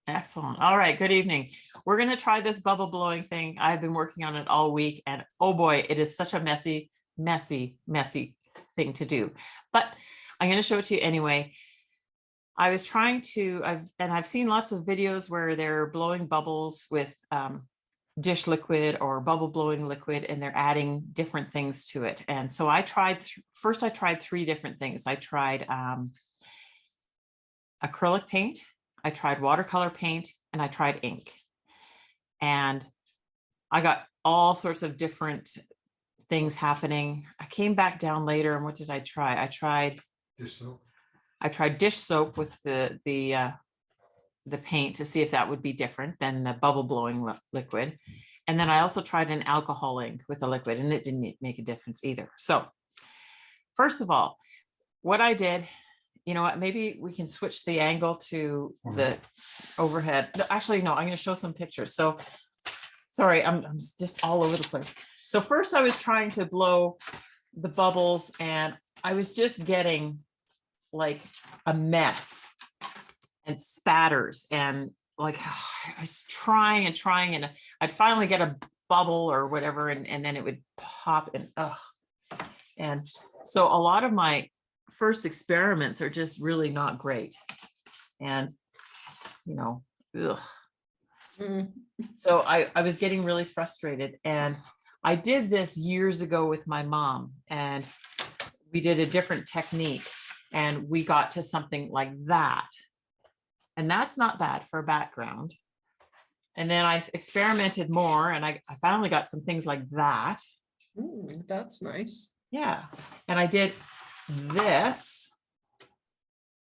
Excellent. All right. Good evening. We're going to try this bubble blowing thing. I've been working on it all week, and oh boy, it is such a messy thing to do. But I'm going to show it to you anyway. I was trying to, I've seen lots of videos where they're blowing bubbles with dish liquid or bubble blowing liquid, and they're adding different things to it. And so I tried, first I tried 3 different things. I tried acrylic paint, I tried watercolor paint, and I tried ink. And I got all sorts of different things happening. I came back down later, and what did I try? I tried Dish soap. I tried dish soap with the paint to see if that would be different than the bubble blowing liquid. And then I also tried an alcohol ink with a liquid, and it didn't make a difference either. So first of all, what I did, you know what, maybe we can switch the angle to the overhead. Actually, no, I'm going to show some pictures. So sorry, I'm just all over the place. So first I was trying to blow the bubbles, and I was just getting like a mess and spatters, and like I was trying, and I'd finally get a bubble or whatever, and then it would pop, and so a lot of my first experiments are just really not great, and you know, so I was getting really frustrated, and I did this years ago with my mom, and we did a different technique, and we got to something like that. And that's not bad for a background. And then I experimented more, and I finally got some things like that. Ooh, that's nice. Yeah. And I did this.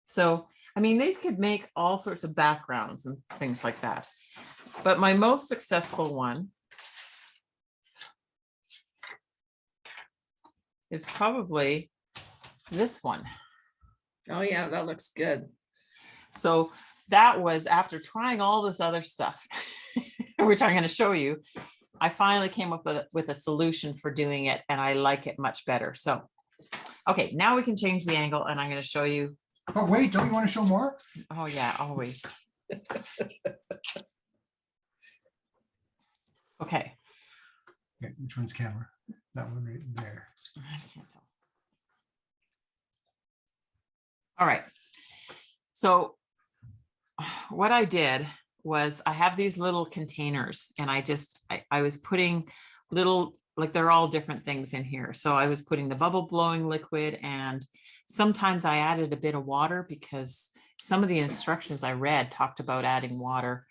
So, I mean, these could make all sorts of backgrounds and things like that. But my most successful one is probably this one. Oh yeah, that looks good. So that was after trying all this other stuff, which I'm going to show you. I finally came up with a solution for doing it, and I like it much better. So, okay, now we can change the angle, and I'm going to show you. Oh, wait, don't you want to show more? Oh yeah, always. Okay. Which one's camera? That one right there. I can't tell. All right. So what I did was I have these little containers, and I was putting little, like they're all different things in here. So I was putting the bubble blowing liquid, and sometimes I added a bit of water because some of the instructions I read talked about adding water,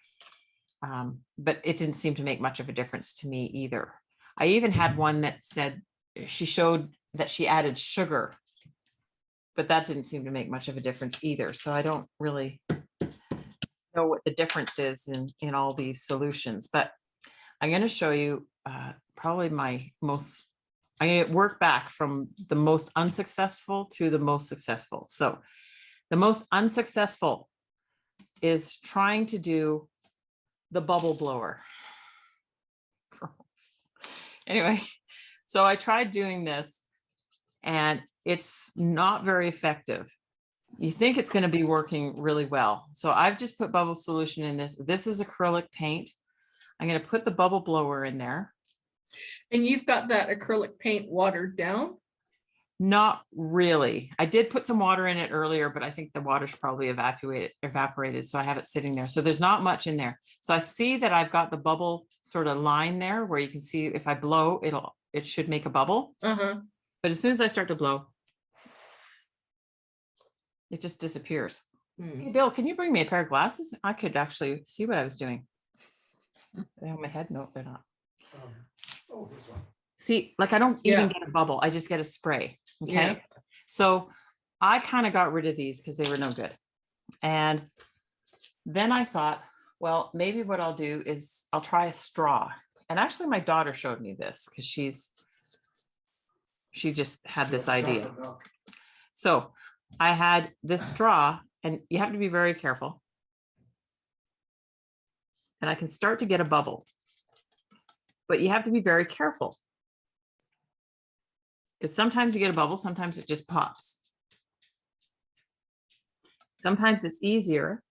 but it didn't seem to make much of a difference to me either. I even had one that said, she showed that she added sugar, but that didn't seem to make much of a difference either. So I don't really know what the difference is in all these solutions, but I'm going to show you probably my most, I work back from the most unsuccessful to the most successful. So the most unsuccessful is trying to do the bubble blower. Anyway, so I tried doing this, and it's not very effective. You think it's going to be working really well. So I've just put bubble solution in this. This is acrylic paint. I'm going to put the bubble blower in there. And you've got that acrylic paint watered down? Not really. I did put some water in it earlier, but I think the water's probably evaporated. So I have it sitting there. So there's not much in there. So I see that I've got the bubble sort of line there where you can see if I blow, it should make a bubble. Uh-huh. But as soon as I start to blow, it just disappears. Hey, Bill, can you bring me a pair of glasses? I could actually see what I was doing. They're on my head. No, they're not. Oh, this one. See, like I don't even get a bubble. I just get a spray. Okay. Yeah. So I kind of got rid of these because they were no good. And then I thought, well, maybe what I'll do is I'll try a straw. And actually my daughter showed me this because she just had this idea. So I had this straw, and you have to be very careful. And I can start to get a bubble, but you have to be very careful, because sometimes you get a bubble, sometimes it just pops. Sometimes it's easier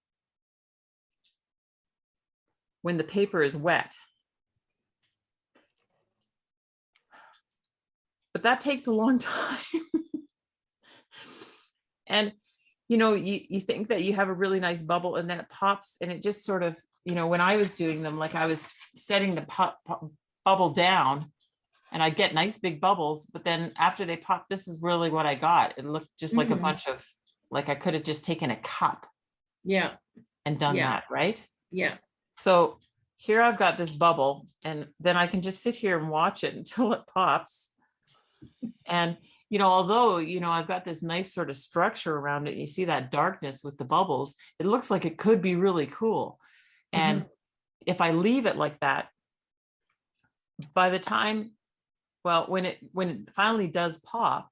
when the paper is wet. But that takes a long time. And, you know, you think that you have a really nice bubble and then it pops and it just sort of, you know, when I was doing them, like I was setting the bubble down and I get nice big bubbles, but then after they pop, this is really what I got. It looked just like a bunch of, like I could have just taken a cup Yeah, and done Yeah. that, right? yeah. So here I've got this bubble and then I can just sit here and watch it until it pops. And, you know, although, you know, I've got this nice sort of structure around it, you see that darkness with the bubbles, it looks like it could be really cool. And if I leave it like that, by the time, well, when it finally does pop,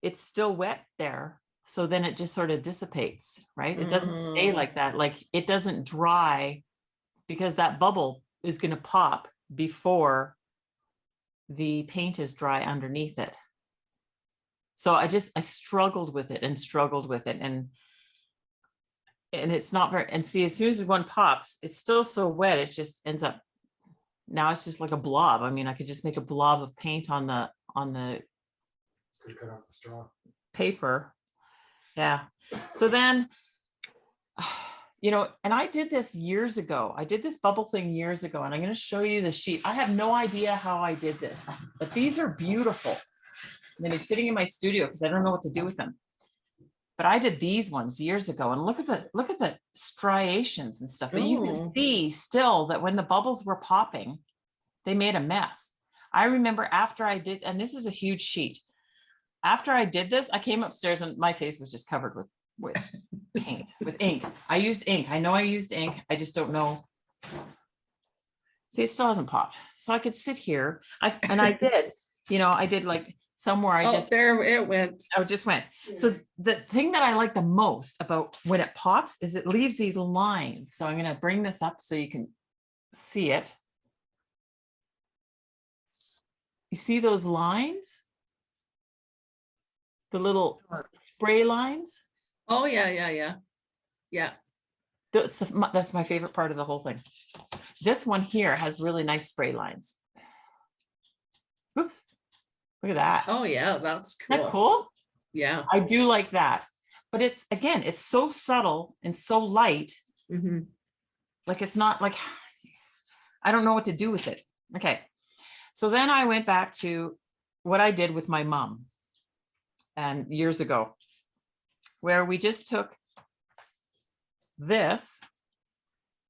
it's still wet there. So then it just sort of dissipates, right? It doesn't stay like that. Like it doesn't dry because that bubble is going to pop before the paint is dry underneath it. So I struggled with it and struggled with it. And it's not very, and see, as soon as one pops, it's still so wet, it just ends up, now it's just like a blob. I mean, I could just make a blob of paint on the Could cut off the straw. paper. Yeah. So then, you know, and I did this years ago. I did this bubble thing years ago, and I'm going to show you the sheet. I have no idea how I did this, but these are beautiful. They've been sitting in my studio because I don't know what to do with them. But I did these ones years ago, and look at the striations and stuff. But you can see still that when the bubbles were popping, they made a mess. I remember after I did, and this is a huge sheet. After I did this, I came upstairs and my face was just covered with paint, with ink. I used ink. I know I used ink. I just don't know. See, it still hasn't popped. So I could sit here. I did, you know, I did like somewhere I just, There it went. I just went. So the thing that I like the most about when it pops is it leaves these lines. So I'm going to bring this up so you can see it. You see those lines? The little spray lines? Oh, yeah. That's my favorite part of the whole thing. This one here has really nice spray lines. Oops, look at that. Oh, yeah, that's Isn't that cool. cool? Yeah. I do like that. But it's, again, it's so subtle and so light. Like it's not like, I don't know what to do with it. Okay. So then I went back to what I did with my mom and years ago, where we just took this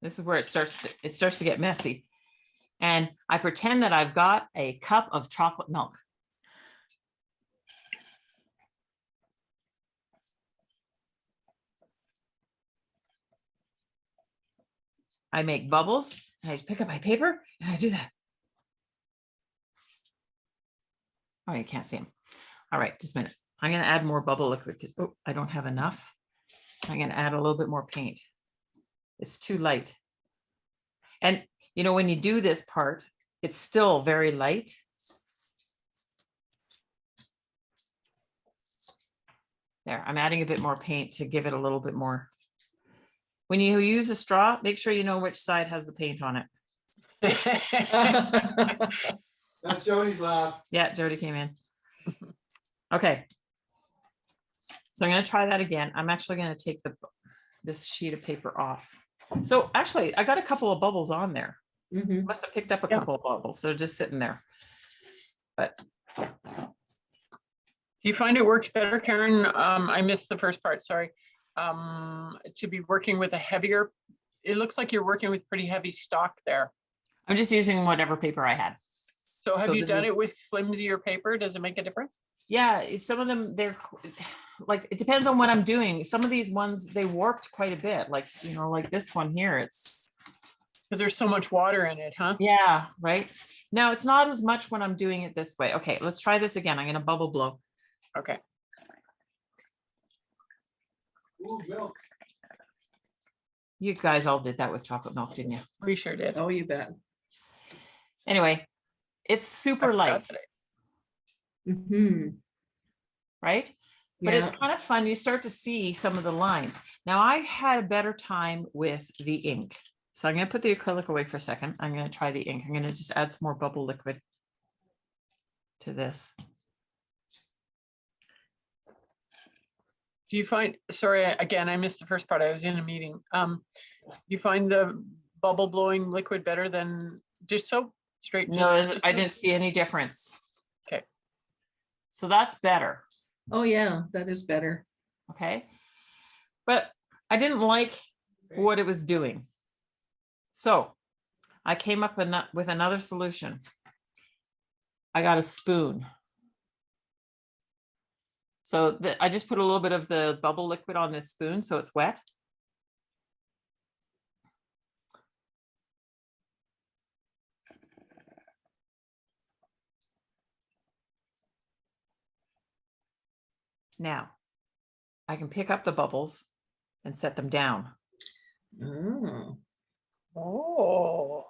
is where it starts to get messy. And I pretend that I've got a cup of chocolate milk. I make bubbles, and I pick up my paper, and I do that. Oh, you can't see them. All right, just a minute. I'm going to add more bubble liquid because, oh, I don't have enough. I'm going to add a little bit more paint. It's too light. And, you know, when you do this part, it's still very light. There, I'm adding a bit more paint to give it a little bit more. When you use a straw, make sure you know which side has the paint on it. That's Jody's laugh. Yeah, Jody came in. Okay. So I'm going to try that again. I'm actually going to take this sheet of paper off. So actually, I got a couple of bubbles on there. Must have picked up a couple of bubbles. So just sitting there. But Do you find it works better, Karen? I missed the first part, sorry. To be working with a heavier, it looks like you're working with pretty heavy stock there. I'm just using whatever paper I had. So have you this done is- it with flimsier paper? Does it make a difference? Yeah, some of them, they're like, it depends on what I'm doing. Some of these ones, they warped quite a bit. Like, you know, like this one here, it's. Because there's so much water in it, huh? Yeah, right. Now it's not as much when I'm doing it this way. Okay, let's try this again. I'm going to bubble blow. Okay. Ooh, milk. You guys all did that with chocolate milk, didn't you? We sure did. Oh, you bet. Anyway, it's super light, right? But it's kind of fun. You start to see some of the lines. Now I had a better time with the ink. So I'm going to put the acrylic away for a second. I'm going to try the ink. I'm going to just add some more bubble liquid to this. Do you find, sorry, again, I missed the first part. I was in a meeting. You find the bubble blowing liquid better than dish soap? Straight No, just I dish didn't see any difference. Okay. So that's better. Oh, yeah, that is better. Okay. But I didn't like what it was doing. So I came up with another solution. I got a spoon. So I just put a little bit of the bubble liquid on this spoon so it's wet. Now, I can pick up the bubbles and set them down. Oh, Oh.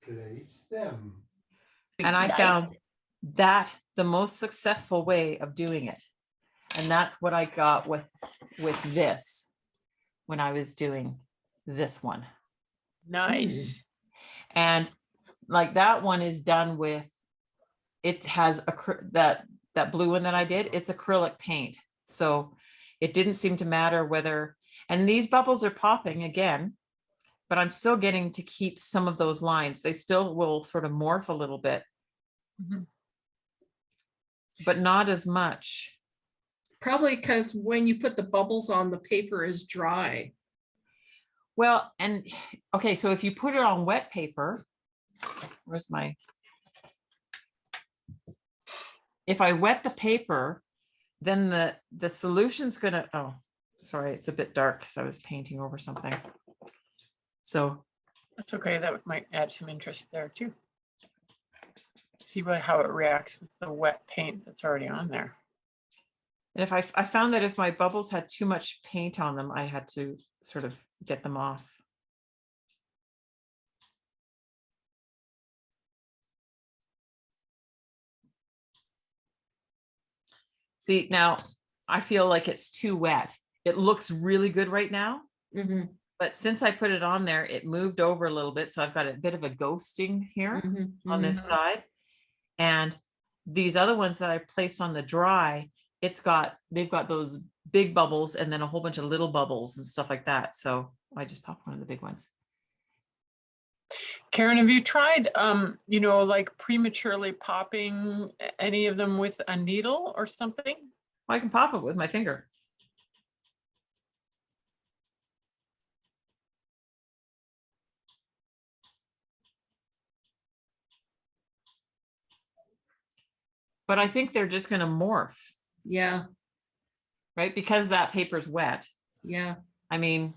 Place them. And I found that the most successful way of doing it. And that's what I got with this when I was doing this one. Nice. And like that one is done with, it has that blue one that I did, it's acrylic paint. So it didn't seem to matter whether, and these bubbles are popping again, but I'm still getting to keep some of those lines. They still will sort of morph a little bit, but not as much. probably because when you put the bubbles on, the paper is dry. Well, and okay, so if you put it on wet paper, if I wet the paper, then the solution's gonna, oh, sorry, it's a bit dark because I was painting over something. So That's okay. That might add some interest there too. See how it reacts with the wet paint that's already on there. and if I found that if my bubbles had too much paint on them, I had to sort of get them off. See, now I feel like it's too wet. It looks really good right now, Mhm, but since I put it on there, it moved over a little bit. So I've got a bit of a ghosting here mhm, on this mhm. side. And these other ones that I placed on the dry, they've got those big bubbles and then a whole bunch of little bubbles and stuff like that. So I just popped one of the big ones. Karen, have you tried, like prematurely popping any of them with a needle or something? I can pop it with my finger. But I think they're just going to morph, Yeah, right? Because that paper's wet. yeah, I mean,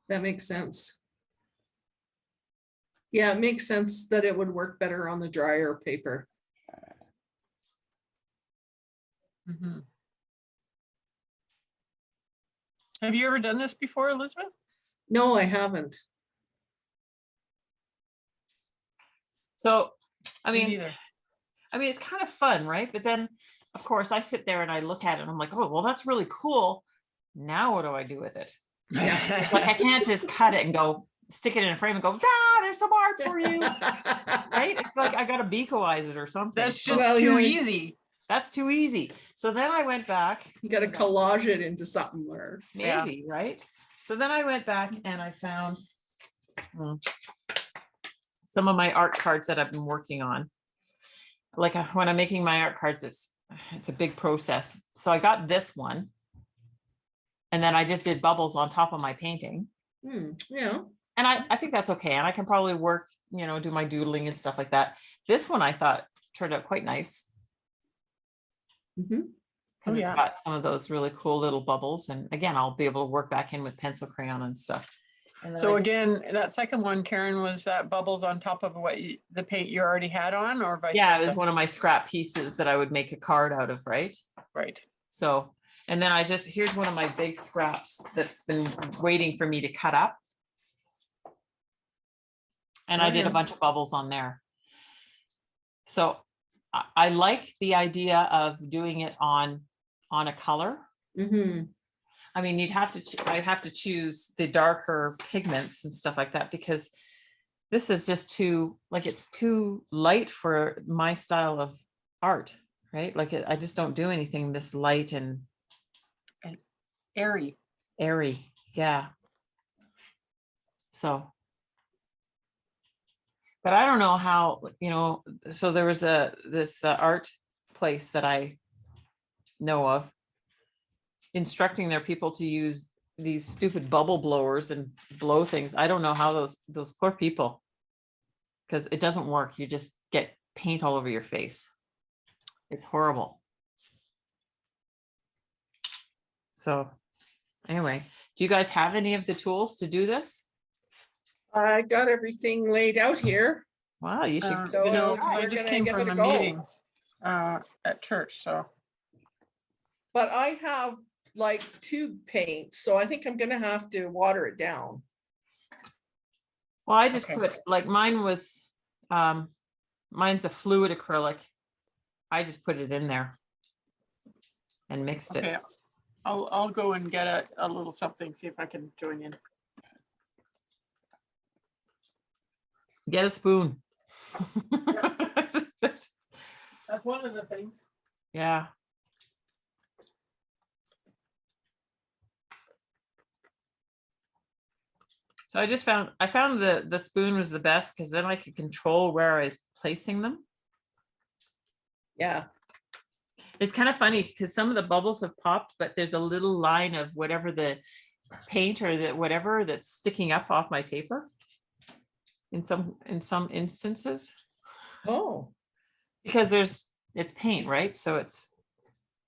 that makes sense. Yeah, it makes sense that it would work better on the drier paper. Mhm. Have you ever done this before, Elizabeth? No, I haven't. so, I Me mean, neither. it's kind of fun, right? But then, of course, I sit there and I look at it and I'm like, oh, well, that's really cool. Now what do I do with it? Yeah. Like I can't just cut it and go stick it in a frame and go, there's some art for you. Right? It's like I gotta becoize it or something. That's So just Well, too yeah. easy. that's too easy. So then I went back, You gotta collage it into something where, maybe, right? So then I went back and I found some of my art cards that I've been working on. Like when I'm making my art cards, it's a big process. So I got this one. And then I just did bubbles on top of my painting. yeah. And I think that's okay. And I can probably work, do my doodling and stuff like that. This one I thought turned out quite nice. Mhm. Because Oh, it's yeah. got some of those really cool little bubbles. And again, I'll be able to work back in with pencil crayon and stuff. And then So I- again, that second one, Karen, was that bubbles on top of the paint you already had on, or vice yeah, it versa? was one of my scrap pieces that I would make a card out of, right? Right. So, and then here's one of my big scraps that's been waiting for me to cut up. And I Oh, did yeah. a bunch of bubbles on there. So I like the idea of doing it on a color. Mhm. I mean, I'd have to choose the darker pigments and stuff like that, because this is just too, like, it's too light for my style of art, right? Like, I just don't do anything this light and Airy. airy. Yeah. So, but I don't know how, so there was this art place that I know of instructing their people to use these stupid bubble blowers and blow things. I don't know how those poor people, because it doesn't work. You just get paint all over your face. It's horrible. So anyway, do you guys have any of the tools to do this? I got everything laid out here. Wow, you should. You So, know, 'cause I we're just gonna came give from it a a go. meeting at church, so. But I have like tube paint, so I think I'm gonna have to water it down. Well, I just Okay. put, like, mine's a fluid acrylic. I just put it in there and mixed Okay, it. I'll go and get a little something, see if I can join in. Get a spoon. That's one of the things. Yeah. So I found the spoon was the best because then I could control where I was placing them. Yeah, It's kind of funny because some of the bubbles have popped, but there's a little line of whatever the paint or the whatever that's sticking up off my paper in some instances, oh, because it's paint, right? So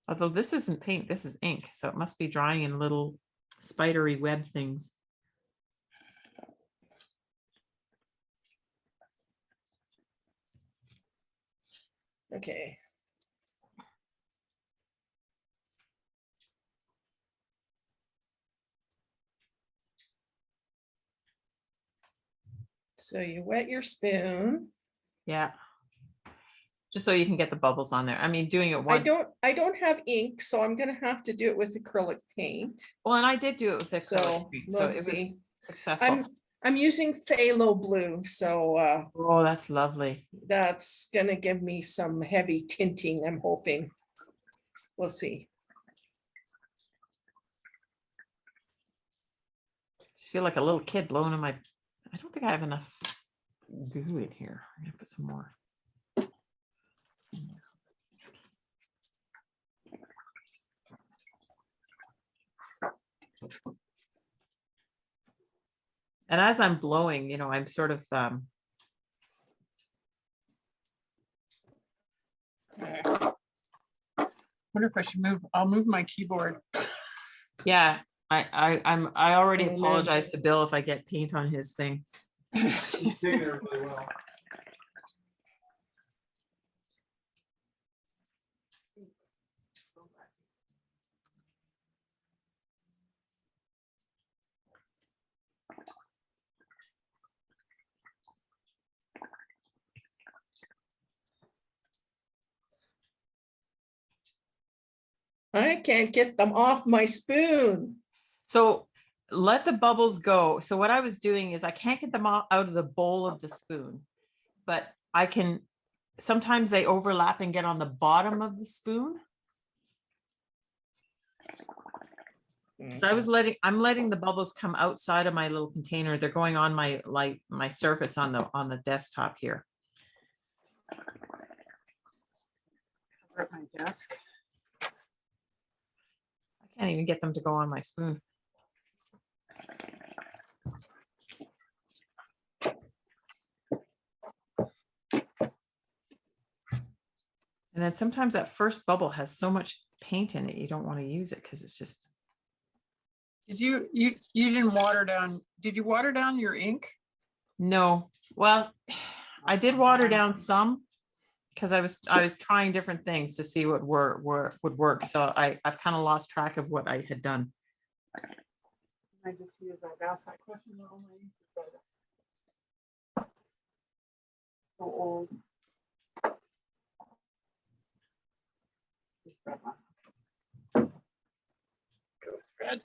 although this isn't paint, this is ink, so it must be drying in little spidery web things. okay. So you wet your spoon. Yeah. Just so you can get the bubbles on there. I mean, doing it once. I don't have ink, so I'm gonna have to do it with acrylic paint. Well, and I did do it with acrylic So paint, so it let's was see. successful. I'm using phthalo blue, so Oh, that's lovely. that's gonna give me some heavy tinting, I'm hoping. We'll see. Just feel like a little kid blowing in my, I don't think I have enough goo in here. I'm gonna put some more. And as I'm blowing, I'm sort of, Wonder if I should I'll move my keyboard. yeah, I already Oh, man. apologize to Bill if I get paint on his thing. He's doing it really well. I can't get them off my spoon. So let the bubbles go. So what I was doing is I can't get them out of the bowl of the spoon, but I can, sometimes they overlap and get on the bottom of the spoon. So I'm letting the bubbles come outside of my little container. They're going on my surface on the desktop here. Cover up my desk. I can't even get them to go on my spoon. And then sometimes that first bubble has so much paint in it, you don't want to use it because it's just. Did you didn't water down, did you water down your ink? No, well, I did water down some because I was trying different things to see what would work. So I've kind of lost track of what I had done. I just use I've asked that question. All my inks are so old. Go with red.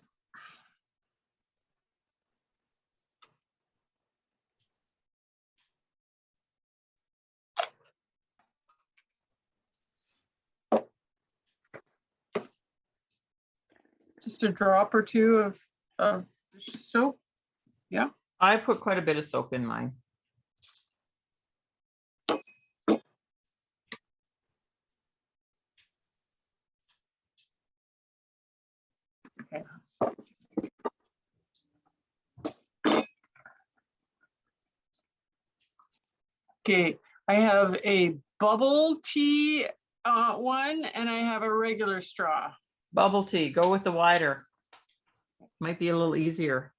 Just a drop or two of soap. Yeah. I put quite a bit of soap in mine. Okay. Okay, I have a bubble tea one, and I have a regular straw. Bubble tea, go with the wider. Might be a little easier.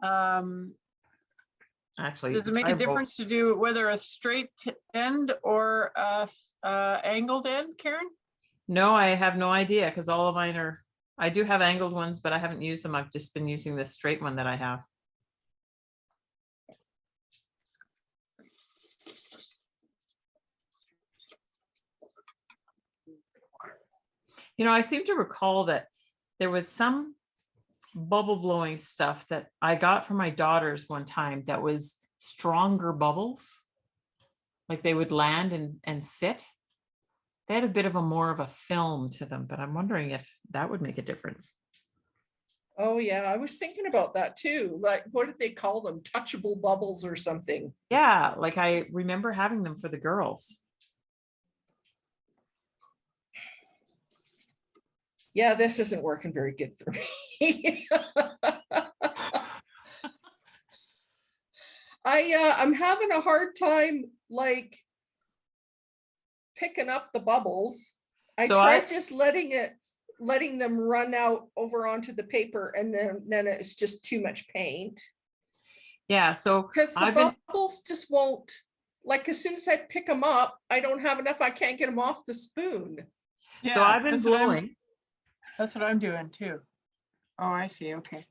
Actually, Does it make try a both. difference to do whether a straight end or a angled end, Karen? No, I have no idea because all of mine are, I do have angled ones, but I haven't used them. I've just been using this straight one that I have. You know, I seem to recall that there was some bubble blowing stuff that I got from my daughters one time that was stronger bubbles. Like they would land and sit. They had a bit of a more of a film to them, but I'm wondering if that would make a difference. Oh, yeah, I was thinking about that too. Like, what did they call them? Touchable bubbles or something? Yeah, like I remember having them for the girls. Yeah, this isn't working very good for me. I'm having a hard time like picking up the bubbles. I So tried just letting them run out over onto the paper, and then it's just too much paint. Yeah, so Because the I've been, bubbles just won't, like, as soon as I pick them up, I don't have enough, I can't get them off the spoon. so Yeah, I've been blowing. That's what I'm doing too. Oh, I see. Okay.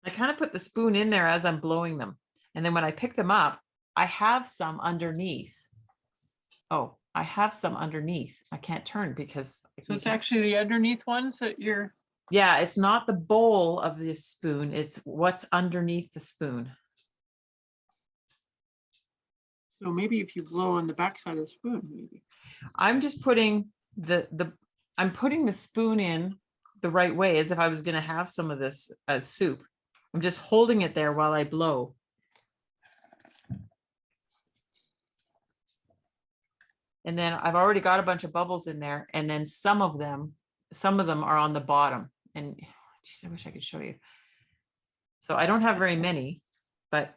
I kind of put the spoon in there as I'm blowing them. And then when I pick them up, I have some underneath. Oh, I have some underneath. I can't turn because So it's actually the underneath ones that you're, yeah, it's not the bowl of the spoon. It's what's underneath the spoon. so maybe if you blow on the backside of the spoon, maybe. I'm just putting I'm putting the spoon in the right way as if I was going to have some of this as soup. I'm just holding it there while I blow. And then I've already got a bunch of bubbles in there. And then some of them are on the bottom. And geez, I wish I could show you. So I don't have very many, but.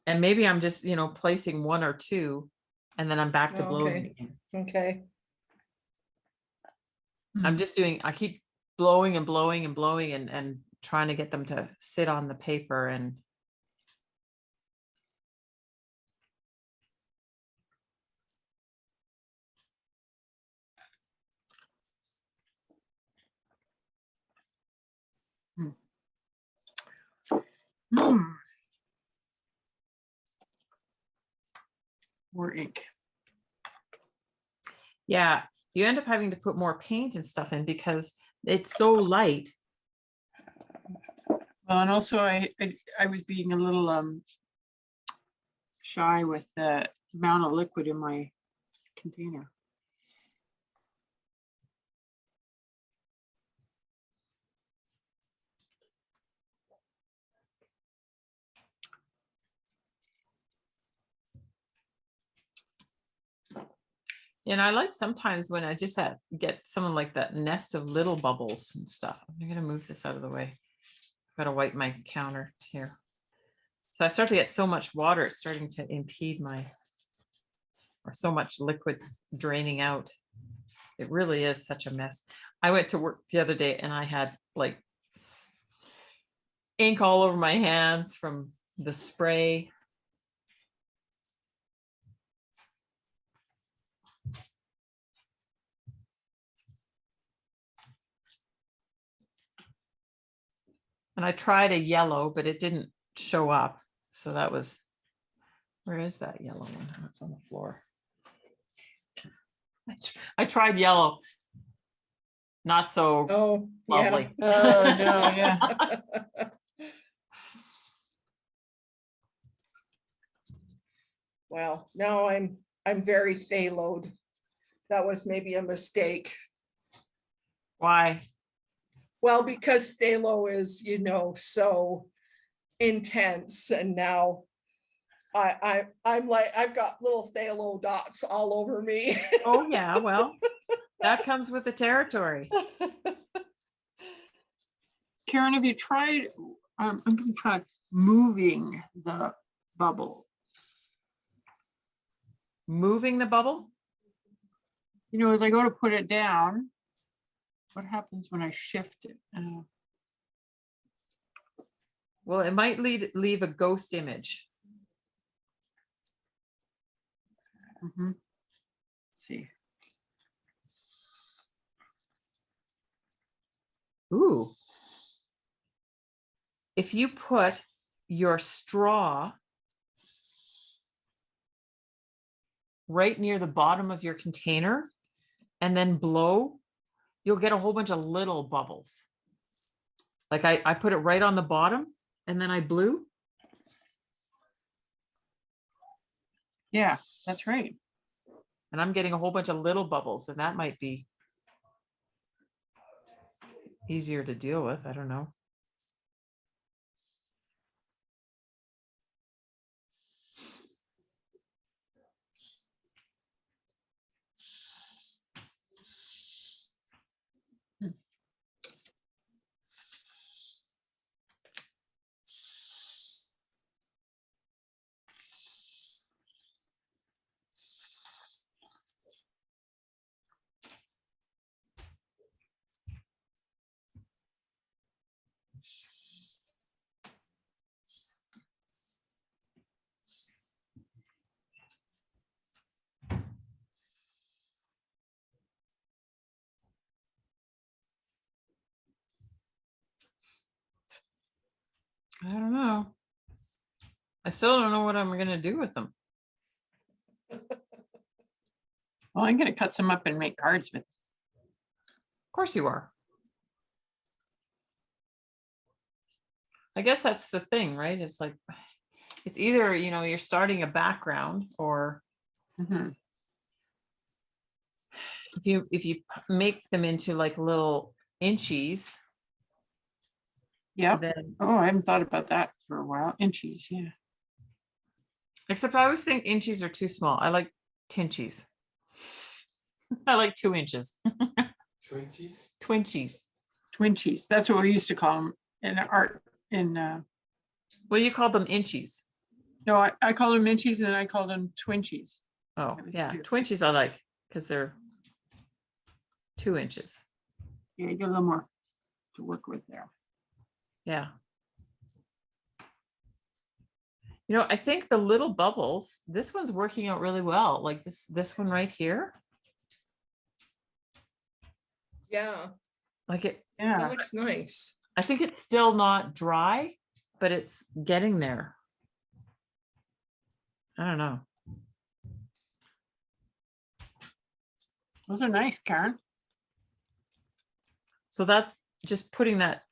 And maybe I'm just, placing one or two, and then I'm back to blowing Okay. again. Okay, I'm just I keep blowing and blowing and blowing and trying to get them to sit on the paper and. More ink. Yeah, you end up having to put more paint and stuff in because it's so light. Well, and also I was being a little shy with the amount of liquid in my container. And I like sometimes when I just get someone like that nest of little bubbles and stuff. I'm gonna move this out of the way. I've got to wipe my counter here. So I start to get so much water, it's starting to impede or so much liquid draining out. It really is such a mess. I went to work the other day and I had like ink all over my hands from the spray. And I tried a yellow, but it didn't show up. So that was, where is that yellow one? Oh, it's on the floor. I tried yellow. Not so oh, lovely. yeah. Oh, no, yeah. Well, now I'm very phthaloed. That was maybe a mistake. Why? Well, because phthalo is, so intense, and now I'm like, I've got little phthalo dots all over me. Oh, yeah, well, that comes with the territory. Karen, have you tried, I'm gonna try moving the bubble. Moving the bubble? You know, as I go to put it down, what happens when I shift it? Well, it might leave a ghost image. Let's see. Ooh. If you put your straw right near the bottom of your container and then blow, you'll get a whole bunch of little bubbles. Like I put it right on the bottom and then I blew. Yeah, that's right. And I'm getting a whole bunch of little bubbles, and that might be easier to deal with. I don't know. I don't know. I still don't know what I'm going to do with them. Well, I'm gonna cut some up and make cards with. Of course you are. I guess that's the thing, right? It's like, it's either, you're starting a background, or Mhm. if you make them into like little inchies, Yep. then, Oh, I haven't thought about that for a while. Inchies, yeah. except I always think inchies are too small. I like tinchies. I like 2 inches. 20s? Twinchies. Twinchies. That's what we used to call them in art. Well, you call them inchies. No, I called them inchies and then I called them twinchies. Oh, That was yeah. cute. Twinchies I like because they're 2 inches. Yeah, you get a little more to work with there. Yeah. I think the little bubbles, this one's working out really well. Like this one right here. Yeah, Like it, that Yeah, looks nice. I think it's still not dry, but it's getting there. I don't know. those are nice, Karen. So that's just putting that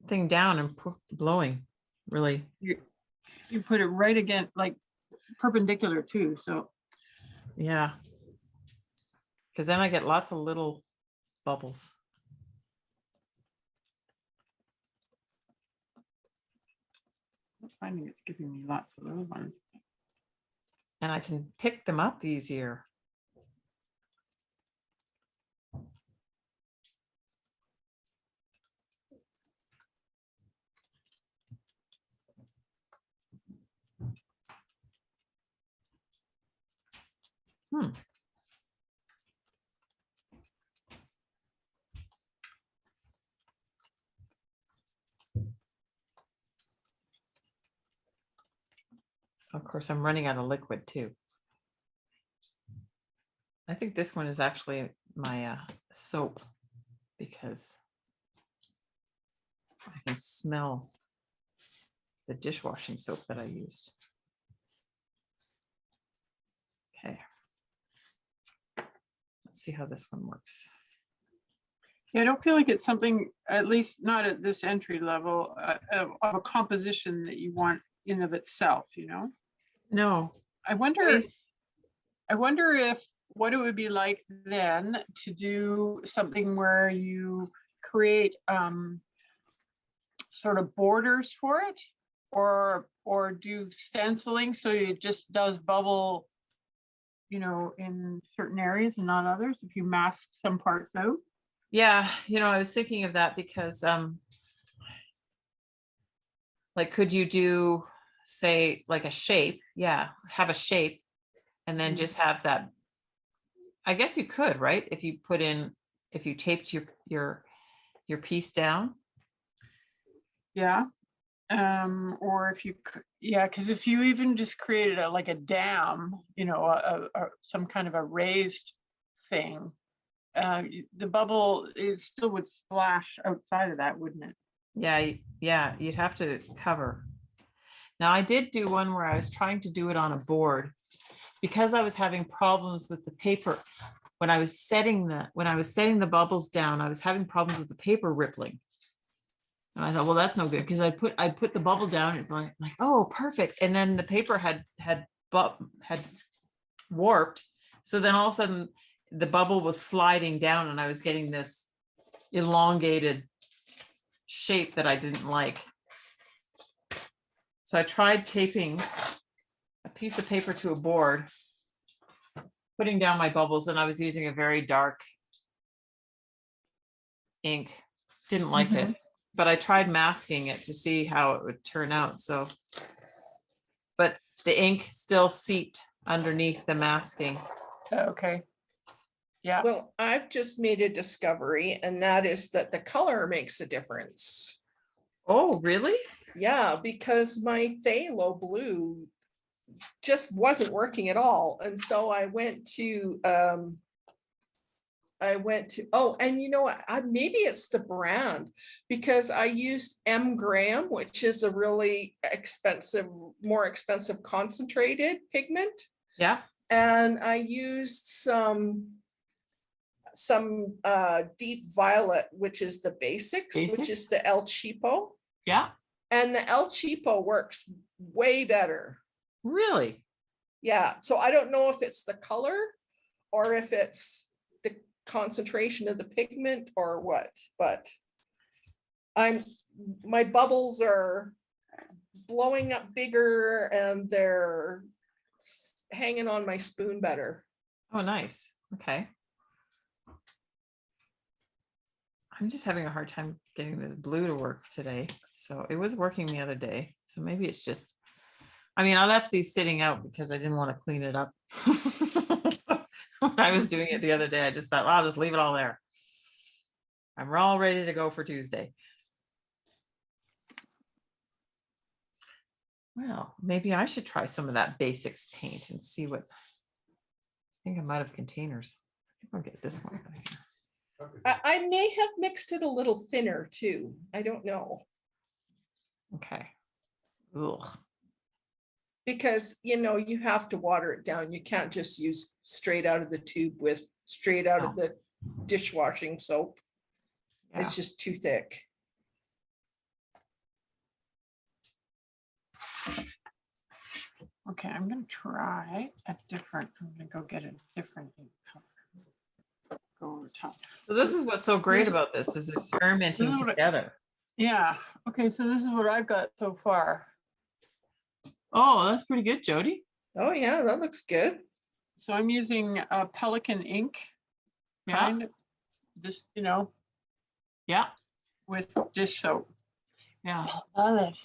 thing down and blowing, really. You put it right again, like perpendicular too. So Yeah. Because then I get lots of little bubbles. I'm finding it's giving me lots of little ones. And I can pick them up easier. Of course, I'm running out of liquid too. I think this one is actually my soap, because I can smell the dishwashing soap that I used. Okay. Let's see how this one works. Yeah, I don't feel like it's something, at least not at this entry level, of a composition that you want in of itself, No, I wonder, if what it would be like then to do something where you create sort of borders for it, or do stenciling so it just does bubble, you know, in certain areas and not others, if you mask some parts out. Yeah, I was thinking of that because like, could you do, say, like a shape? Yeah, have a shape and then Mhm. just have that. I guess you could, right? If you taped your piece down. Yeah. Or if you, yeah, because if you even just created like a dam, you know, some kind of a raised thing, the bubble, it still would splash outside of that, wouldn't it? Yeah, you'd have to cover. Now, I did do one where I was trying to do it on a board because I was having problems with the paper. When I was setting the bubbles down, I was having problems with the paper rippling. And I thought, well, that's no good, because I put the bubble down and like, oh, perfect. And then the paper had warped. So then all of a sudden the bubble was sliding down and I was getting this elongated shape that I didn't like. So I tried taping a piece of paper to a board, putting down my bubbles, and I was using a very dark ink. Didn't like it, but I tried masking it to see how it would turn out. So, but the ink still seeped underneath the masking. Okay. Yeah. Well, I've just made a discovery, and that is that the color makes a difference. Oh, really? Yeah, because my phthalo blue just wasn't working at all. And so I went to, oh, and you know what, maybe it's the brand, because I used M Graham, which is a really expensive, more expensive concentrated pigment. Yeah. And I used some deep violet, which is the basics, which Basic? is the El Cheapo. Yeah. And the El Cheapo works way better. Really? Yeah, so I don't know if it's the color or if it's the concentration of the pigment or what, but my bubbles are blowing up bigger and they're hanging on my spoon better. Oh, nice. Okay. I'm just having a hard time getting this blue to work today. So it was working the other day. So maybe it's just, I mean, I left these sitting out because I didn't want to clean it up. When I was doing it the other day, I just thought, well, I'll just leave it all there. I'm all ready to go for Tuesday. Well, maybe I should try some of that basics paint and see what, I think I'm out of containers. I think I'll get this one out of here. I may have mixed it a little thinner too. I don't know. Okay. Ugh. Because, you have to water it down. You can't just use straight out of the tube with straight out of the dishwashing soap. Yeah. It's just too thick. Okay, I'm gonna try I'm gonna go get a different ink color. Go over top. So this is what's so great about this, is experimenting This is what together. Yeah, okay, so this is what I've got so far. Oh, that's pretty good, Jody. Oh yeah, that looks good. So I'm using Pelican ink. Yeah. Kind of, just, Yeah. with dish soap. Yeah. Olive.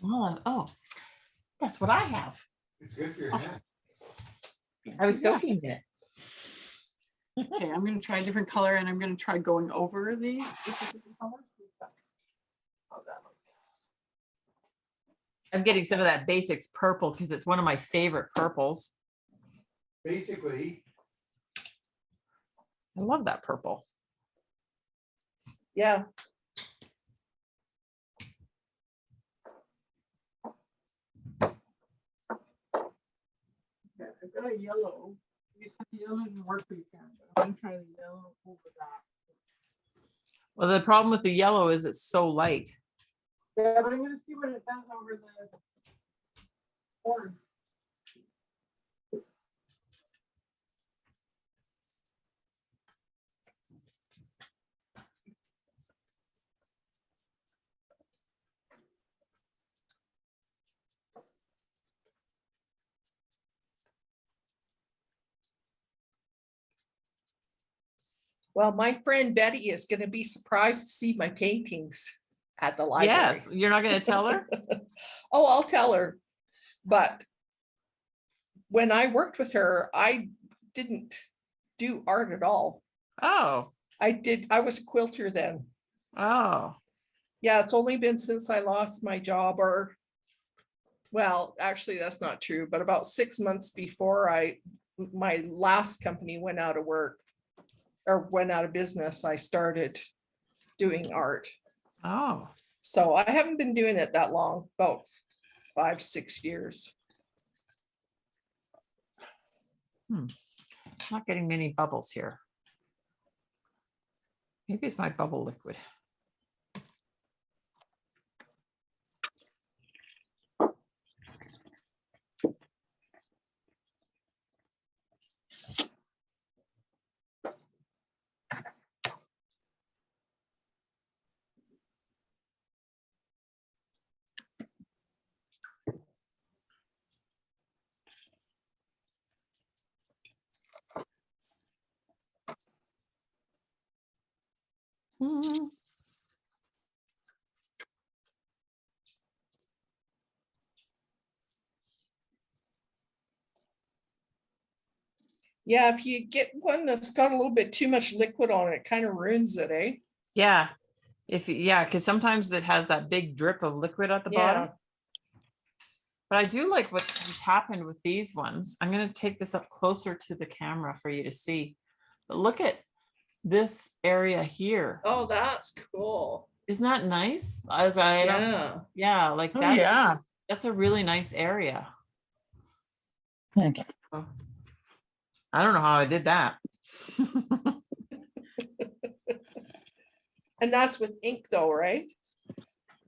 Oh, that's what I have. It's good for your hands. I was Yeah. soaking it. Okay, I'm gonna try a different color and I'm gonna try going over these with a different color. How that looks. I'm getting some of that basics purple because it's one of my favorite purples. Basically, I love that purple. Yeah. Okay, I've got a yellow. You said the yellow didn't work for you, Karen. I'm gonna try the yellow over that. Well, the problem with the yellow is it's so light. Yeah, but I'm gonna see what it does over the orange. Well, my friend Betty is gonna be surprised to see my paintings at the library. Yes, you're not gonna tell her? Oh, I'll tell her. But when I worked with her, I didn't do art at all. Oh, I was a quilter then. oh, Yeah, it's only been since I lost my job, or, well, actually, that's not true, but about 6 months before my last company went out of work or went out of business, I started doing art. oh. So I haven't been doing it that long, about 5-6 years. Not getting many bubbles here. Maybe it's my bubble liquid. Hmm. Yeah, if you get one that's got a little bit too much liquid on it, it kind of ruins it, eh? Yeah, yeah, because sometimes it has that big drip of liquid at the bottom. Yeah. But I do like what's happened with these ones. I'm gonna take this up closer to the camera for you to see. But look at this area here. Oh, that's cool. Isn't that nice? I don't, Yeah. yeah, like Oh, that's yeah. that's a really nice area. Okay. So, I don't know how I did that. And that's with ink though, right?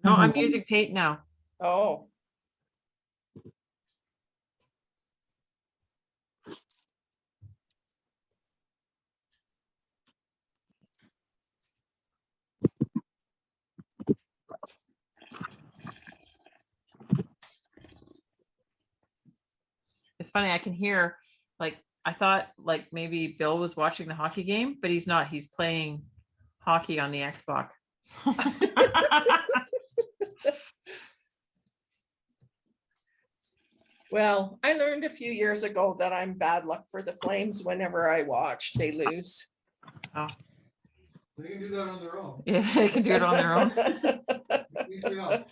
No, I'm using paint now. Oh, It's funny, I can hear, like, I thought like maybe Bill was watching the hockey game, but he's not. He's playing hockey on the Xbox. well, I learned a few years ago that I'm bad luck for the Flames whenever I watch, they lose. Oh, They can do that on their own. yeah, they can do it on their own. Easy enough.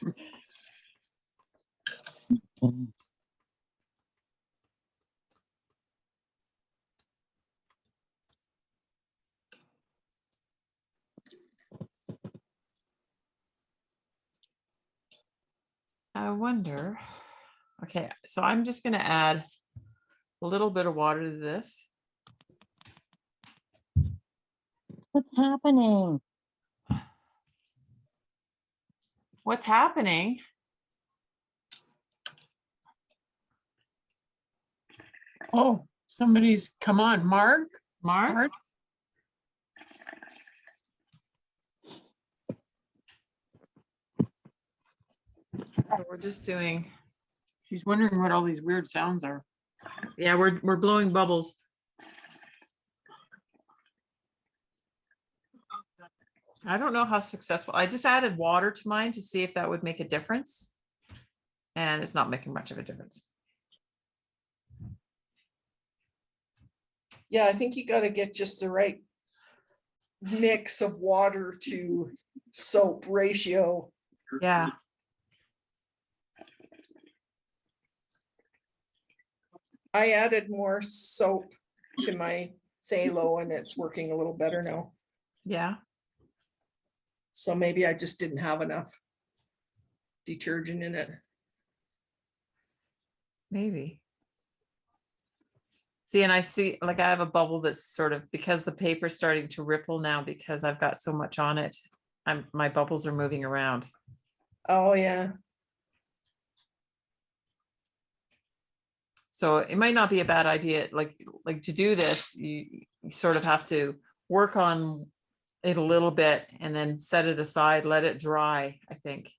I wonder. Okay, so I'm just gonna add a little bit of water to this. What's happening? What's happening? Oh, somebody's come on, Mark. Mark? Art? So we're just doing, She's wondering what all these weird sounds are. yeah, we're blowing bubbles. I don't know how successful. I just added water to mine to see if that would make a difference. And it's not making much of a difference. Yeah, I think you gotta get just the right mix of water to soap ratio. Yeah. I added more soap to my phthalo and it's working a little better now. Yeah. So maybe I just didn't have enough detergent in it. Maybe. See, and I see, like, I have a bubble that's sort of, because the paper's starting to ripple now because I've got so much on it, my bubbles are moving around. Oh, yeah. So it might not be a bad idea, like to do this, you sort of have to work on it a little bit and then set it aside, let it dry, I think.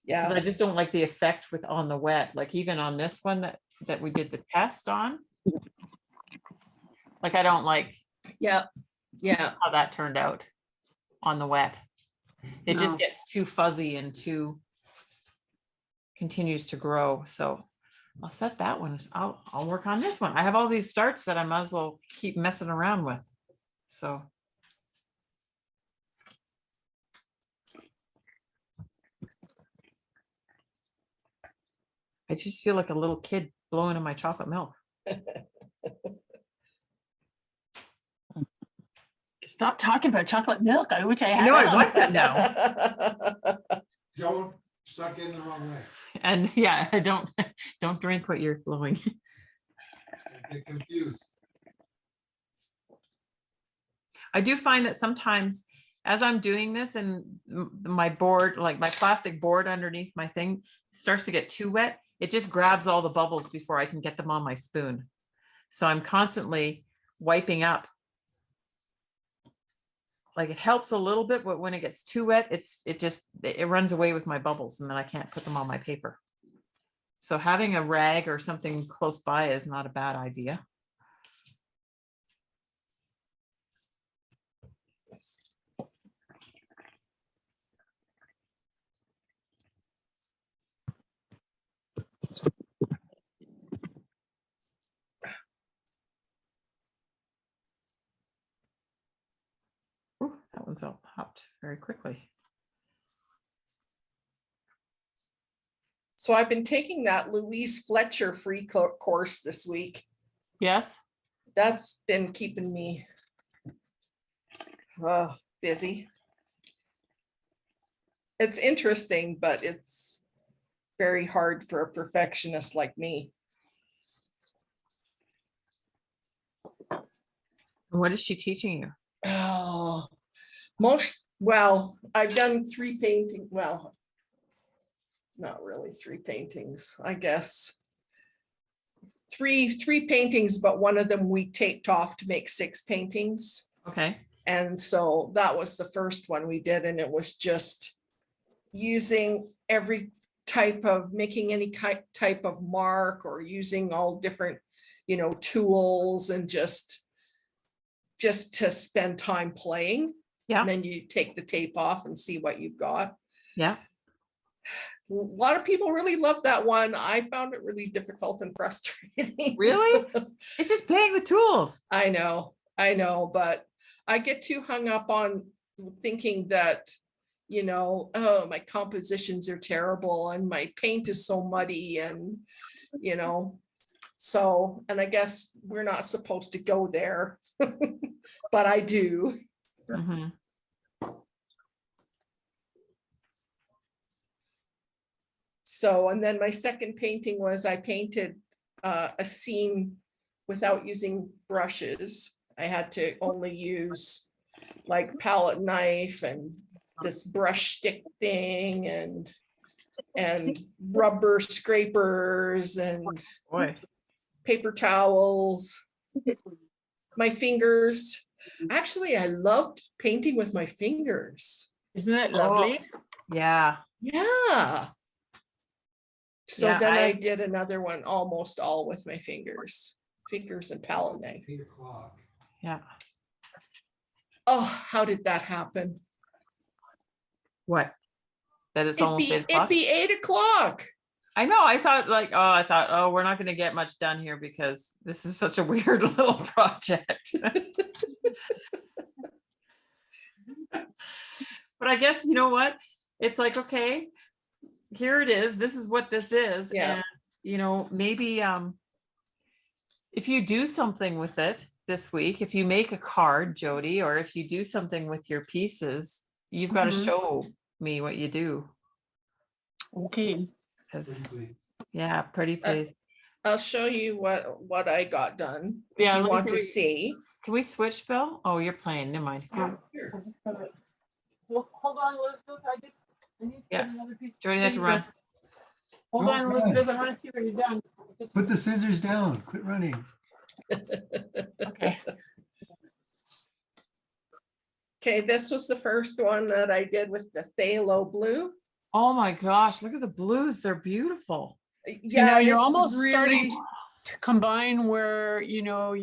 Because I Yeah. just don't like the effect with on the wet, like even on this one that we did the test on. Like, I don't like, Yeah. Yeah, how that turned out on the wet. It just No. gets too fuzzy and continues to grow. So I'll set that one. I'll work on this one. I have all these starts that I might as well keep messing around with. So. I just feel like a little kid blowing in my chocolate milk. Stop talking about chocolate milk. I wish I had. know, I some. like it now. Don't suck in the wrong way. And yeah, I don't drink what you're blowing. Get confused. I do find that sometimes as I'm doing this and my board, like my plastic board underneath my thing starts to get too wet, it just grabs all the bubbles before I can get them on my spoon. So I'm constantly wiping up. Like it helps a little bit, but when it gets too wet, it runs away with my bubbles and then I can't put them on my paper. So having a rag or something close by is not a bad idea. Ooh, that one's all popped very quickly. so I've been taking that Louise Fletcher free course this week. Yes. That's been keeping me busy. It's interesting, but it's very hard for a perfectionist like me. What is she teaching you? Oh, I've done 3 painting, well, not really 3 paintings, I guess. Three paintings, but one of them we taped off to make 6 paintings. Okay. And so that was the first one we did, and it was just using every type of, making any type of mark or using all different, tools and just to spend time playing. Yeah. And then you take the tape off and see what you've got. Yeah. A lot of people really loved that one. I found it really difficult and frustrating. Really? It's just playing with tools. I know, but I get too hung up on thinking that, oh, my compositions are terrible and my paint is so muddy and, so, and I guess we're not supposed to go there, but I do. Mhm. So, and then my second painting was I painted a scene without using brushes. I had to only use like palette knife and this brush stick thing and rubber scrapers and Boy. paper towels, my fingers. Actually, I loved painting with my fingers. Isn't that lovely? Yeah. Yeah. So Yeah, then I did another one almost all with my fingers and palette knife. 8 o'clock. Yeah. Oh, how did that happen? What? That it's almost 8 It'd o'clock? be 8 o'clock. I know. I thought, we're not going to get much done here because this is such a weird little project. But I guess, you know what? It's like, okay, here it is. This is what this is. Yeah. And, maybe if you do something with it this week, if you make a card, Jody, or if you do something with your pieces, you've got to Mhm. show me what you do. Okay. Because, Please. yeah, pretty please. I'll show you what I got done. Yeah, If you let me want to see. see. Can we switch, Bill? Oh, you're playing. Never mind. Well, hold on, Elizabeth. I need to Yeah. get another piece. of Jody had to paper. run. Hold on, Okay. Elizabeth. I want to see what you've done. Just- Put the scissors down. Quit running. Okay. Okay, this was the first one that I did with the phthalo blue. Oh my gosh, look at the blues. They're beautiful. Yeah, you're it's almost really starting to combine where, you know,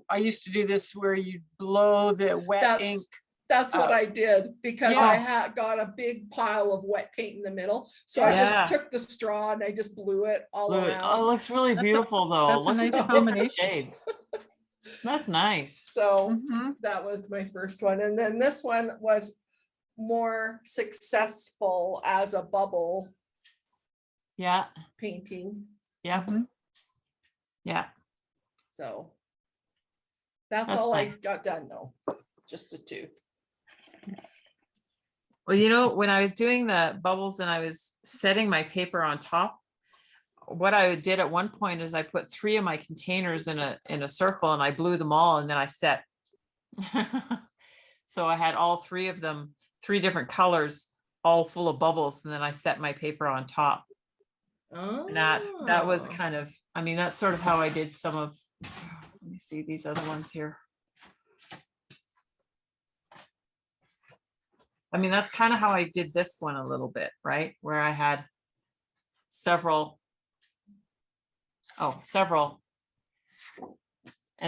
I used to do this where you blow the wet ink. That's what out. I did because Yeah. I had got a big pile of wet paint in the middle. So I Yeah. just took the straw and I just blew it all Oh, it around. looks really That's a- beautiful though. That's a Look at nice the combination. shades. That's nice. So Mhm. that was my first one. And then this one was more successful as a bubble Yeah, painting. yeah, Mhm. yeah. So that's That's all I nice. got done though, just the two. Well, you know, when I was doing the bubbles and I was setting my paper on top, what I did at one point is I put 3 of my containers in a circle and I blew them all and then I set. So I had all 3 of them, 3 different colors, all full of bubbles, and then I set my paper on top. And that was Oh. kind of, I mean, that's sort of how I did some of, let me see these other ones here. I mean, that's kind of how I did this one a little bit, right? Where I had several. And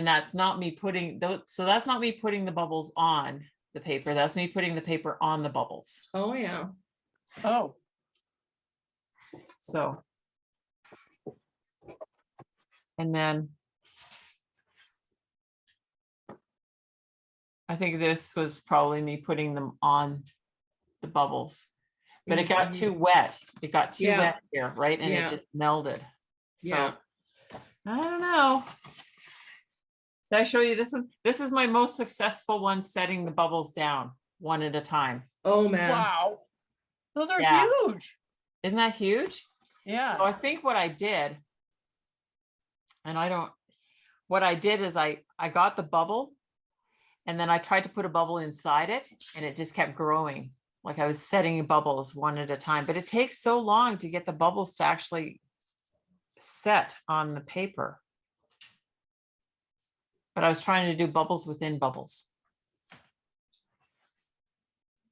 that's not me putting those, so that's not me putting the bubbles on the paper. That's me putting the paper on the bubbles. Oh, yeah. Oh, So. And then. I think this was probably me putting them on the bubbles, but it got Mhm. too wet. It got too Yeah. wet here, right? And Yeah. it just melded. Yeah. So I don't know. Did I show you this one? This is my most successful one, setting the bubbles down one at a time. Oh, man. wow. Those are Yeah. huge. Isn't that huge? Yeah. So I think what I did, and what I did is I got the bubble and then I tried to put a bubble inside it and it just kept growing. Like I was setting bubbles one at a time, but it takes so long to get the bubbles to actually set on the paper. But I was trying to do bubbles within bubbles.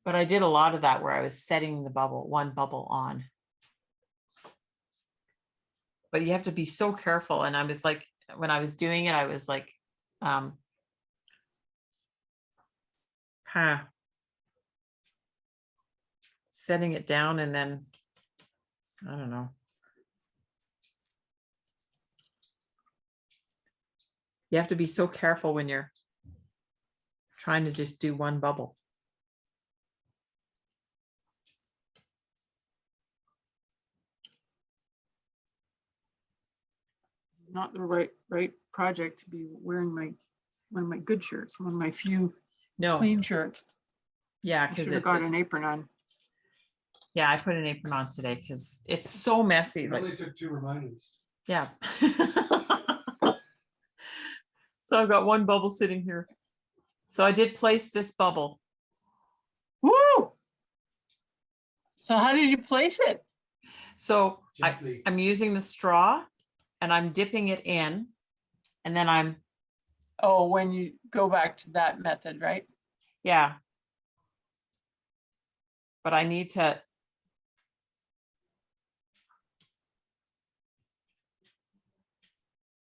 But I did a lot of that where I was setting the bubble, one bubble on. But you have to be so careful. And I was like, when I was doing it, I was like, setting it down and then, I don't know. You have to be so careful when you're trying to just do one bubble. Not the right project to be wearing one of my good shirts, one of my few No, clean shirts. yeah, I because should have got an apron on. yeah, I put an apron on today because it's so messy. It Like, only took 2 reminders. yeah. So I've got one bubble sitting here. So I did place this bubble. Woo! So how did you place it? So Gently. I'm using the straw and I'm dipping it in and then I'm, Oh, when you go back to that method, right? yeah. But I need to.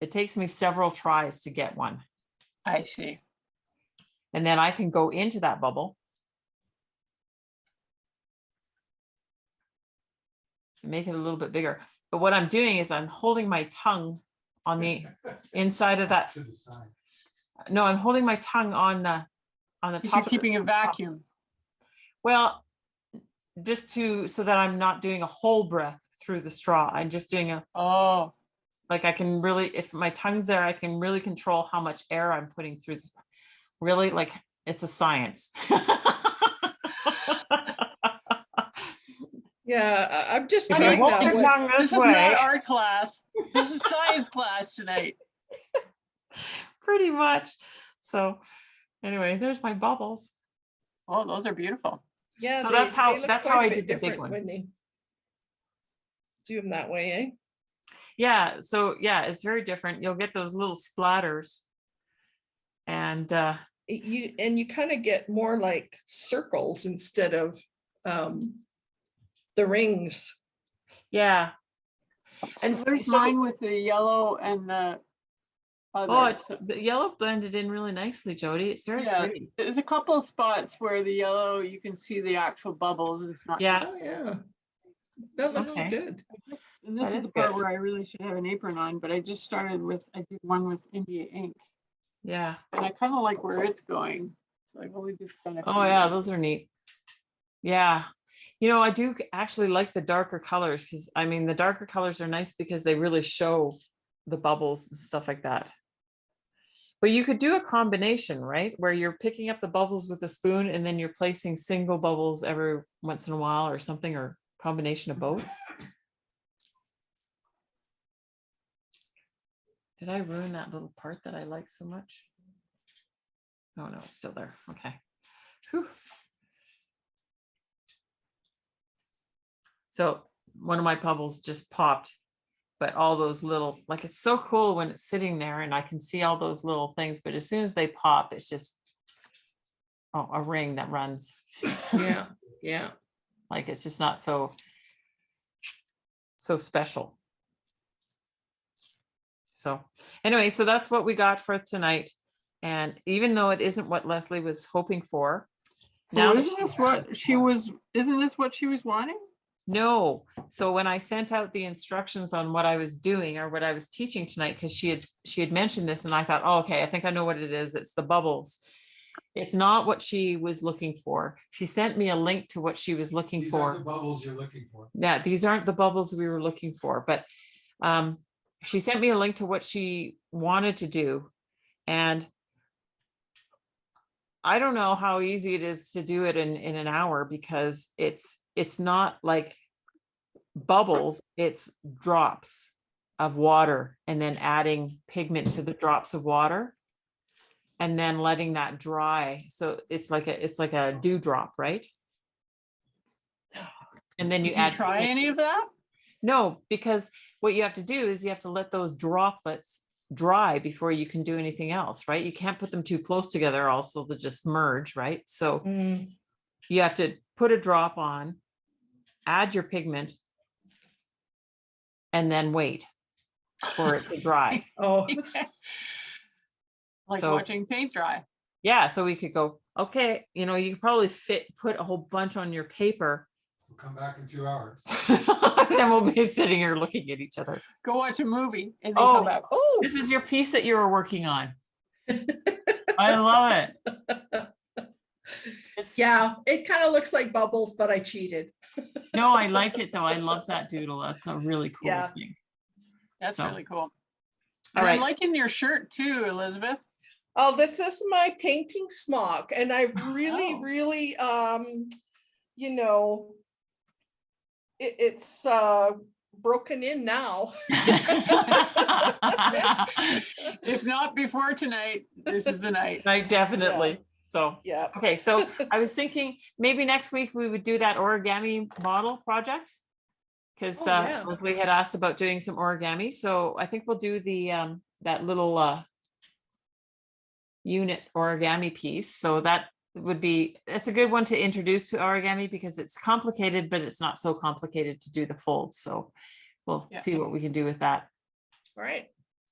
It takes me several tries to get one. I see. And then I can go into that bubble. And make it a little bit bigger. But what I'm doing is I'm holding my tongue on the inside of that. To the side. No, I'm holding my tongue on the If top. you're of the- keeping a vacuum. Well, just so that I'm not doing a whole breath through the straw. I'm just doing Oh, like I can really, if my tongue's there, I can really control how much air I'm putting through this. Really, like it's a science. Yeah, I'm just If you trying hold that your one. tongue this this is not way, art class. This is science class tonight. pretty much. So anyway, there's my bubbles. Oh, those are beautiful. Yeah, So that's how- look that's how quite a I bit did the big different one. when they do them that way, eh? Yeah, so yeah, it's very different. You'll get those little splatters. And You kind of get more like circles instead of the rings. yeah. And There's so, mine with the yellow and the Oh, other. it's, the yellow blended in really nicely, Jody. It's very Yeah, pretty. there's a couple of spots where the yellow, you can see the actual bubbles. It's not. Yeah, Oh, yeah. That looks Okay. good. And this That is the is part good. where I really should have an apron on, but I just started with, I did one with India ink. yeah. And I kind of like where it's going. So I've only just done a few. Oh, yeah, those are neat. Yeah. You know, I do actually like the darker colors because I mean, the darker colors are nice because they really show the bubbles and stuff like that. But you could do a combination, right? Where you're picking up the bubbles with a spoon and then you're placing single bubbles every once in a while or something, or combination of both. Did I ruin that little part that I like so much? Oh, no, it's still there. Okay. Whew. So one of my bubbles just popped, but all those little, like, it's so cool when it's sitting there and I can see all those little things, but as soon as they pop, it's just, oh, a ring that runs. Yeah, yeah. Like, it's just not so special. So anyway, so that's what we got for tonight. And even though it isn't what Leslie was hoping for, now Now, that isn't this what she was, isn't this what she was wanting? no. So when I sent out the instructions on what I was doing or what I was teaching tonight, because she had mentioned this and I thought, oh, okay, I think I know what it is. It's the bubbles. It's not what she was looking for. She sent me a link to what she was looking These are for. the bubbles you're looking for. Yeah, these aren't the bubbles we were looking for, but she sent me a link to what she wanted to do. And I don't know how easy it is to do it in an hour because it's not like bubbles, it's drops of water and then adding pigment to the drops of water and then letting that dry. So it's like a dewdrop, right? And then you Did you add try pigment. any of that? No, because what you have to do is you have to let those droplets dry before you can do anything else, right? You can't put them too close together also to just merge, right? So Mm. you have to put a drop on, add your pigment, and then wait for it to dry. Oh, Like So- watching paint dry. Yeah, so we could go, okay, you know, you could probably put a whole bunch on your paper. We'll come back in 2 hours. Then we'll be sitting here looking at each other. Go watch a movie and then Oh. come back. Oh, This is your piece that you were working on. I love it. It's- yeah, it kind of looks like bubbles, but I cheated. No, I like it though. I love that doodle. That's a really cool Yeah. thing. that's So- really cool. All And right. I'm liking your shirt too, Elizabeth. Oh, this is my painting smock, and I've really, Oh. really, you know, it's broken in now. If not before tonight, this is the night. Right, definitely. So, Yeah. okay, so I was thinking maybe next week we would do that origami model project. Because Oh, yeah. Leslie had asked about doing some origami, so I think we'll do the that little unit origami piece. So that would be, it's a good one to introduce to origami because it's complicated, but it's not so complicated to do the folds. So we'll Yeah. see what we can do with that. All right.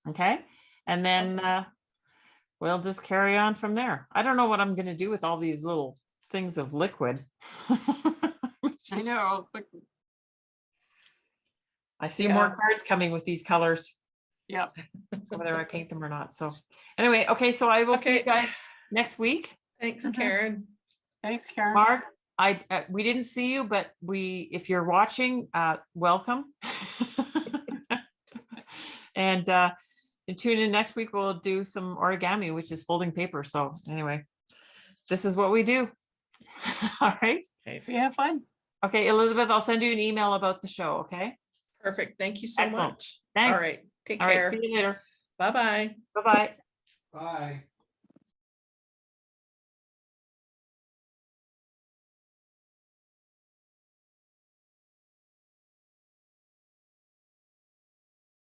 Okay. And then we'll just carry on from there. I don't know what I'm going to do with all these little things of liquid. I know. But I see more Yeah. cards coming with these colors, yeah. whether I paint them or not. So anyway, okay, so I will see you Okay. guys next week. Thanks, Mhm. Karen. Thanks, Karen. Mark, we didn't see you, but if you're watching, welcome. And tune in next week, we'll do some origami, which is folding paper. So anyway, this is what we do. All right. We have fun. Okay, Elizabeth, I'll send you an email about the show, okay? Perfect. Thank you so Excellent. much. Thanks. All right. Take All right, care. see you later. Bye-bye. Bye-bye. Bye.